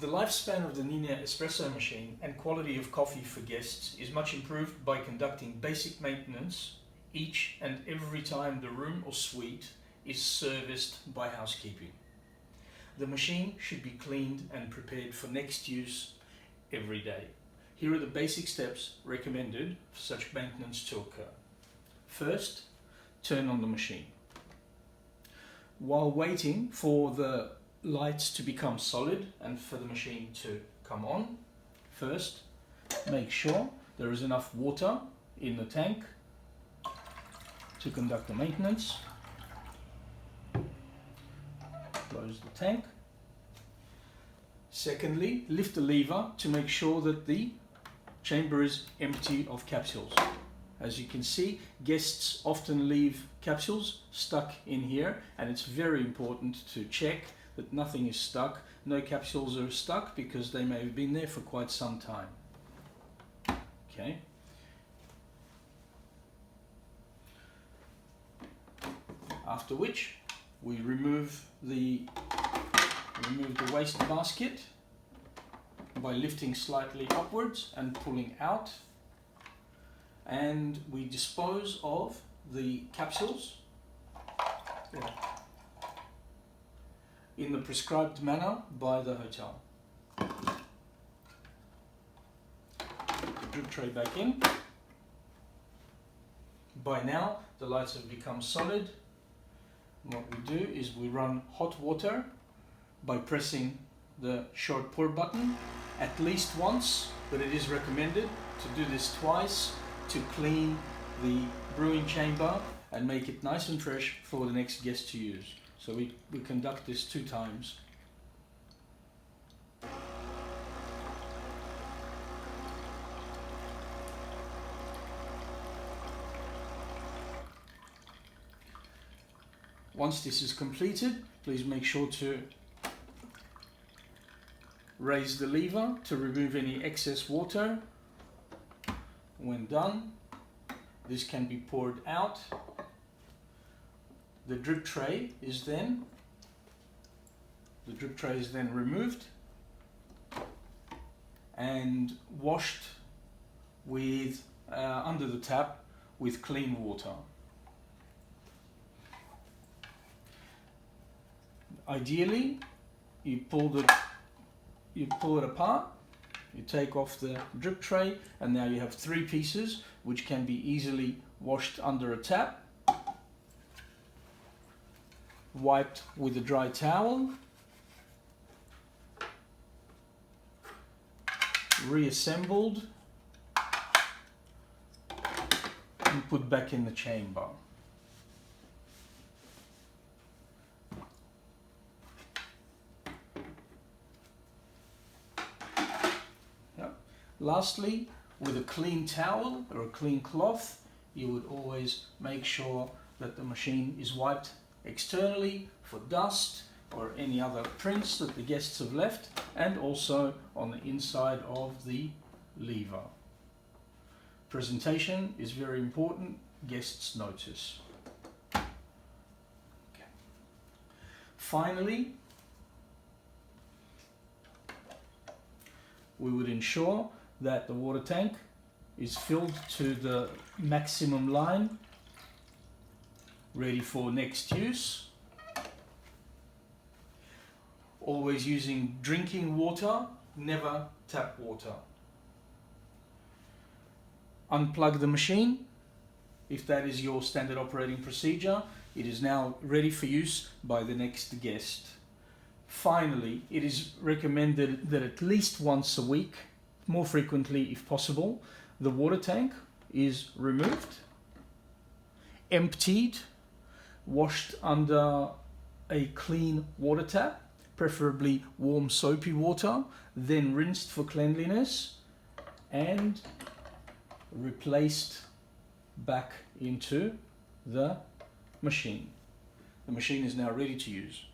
The lifespan of the Nespresso machine and quality of coffee for guests is much improved by conducting basic maintenance each and every time the room or suite is serviced by housekeeping. The machine should be cleaned and prepared for next use every day. Here are the basic steps recommended for such maintenance to occur. First, turn on the machine. While waiting for the lights to become solid and for the machine to come on, first make sure there is enough water in the tank to conduct the maintenance. Close the tank. Secondly, lift the lever to make sure that the chamber is empty of capsules. As you can see, guests often leave capsules stuck in here, and it's very important to check that nothing is stuck. No capsules are stuck because they may have been there for quite some time. Okay. After which we remove the waste basket by lifting slightly upwards and pulling out, and we dispose of the capsules in the prescribed manner by the hotel. The drip tray back in. By now the lights have become solid. What we do is we run hot water by pressing the short pour button at least once, but it is recommended to do this twice to clean the brewing chamber and make it nice and fresh for the next guest to use. So we conduct this 2 times. Once this is completed, please make sure to raise the lever to remove any excess water. When done, this can be poured out. The drip tray is then removed and washed with under the tap with clean water. Ideally, you pull it apart, you take off the drip tray, and now you have 3 pieces which can be easily washed under a tap, wiped with a dry towel, reassembled, and put back in the chamber. Lastly, with a clean towel or a clean cloth, you would always make sure that the machine is wiped externally for dust or any other prints that the guests have left, and also on the inside of the lever. Presentation is very important, guests notice. Okay. Finally, we would ensure that the water tank is filled to the maximum line, ready for next use. Always using drinking water, never tap water. Unplug the machine. If that is your standard operating procedure, it is now ready for use by the next guest. Finally, it is recommended that at least once a week, more frequently if possible, the water tank is removed, emptied, washed under a clean water tap, preferably warm soapy water, then rinsed for cleanliness and replaced back into the machine. The machine is now ready to use.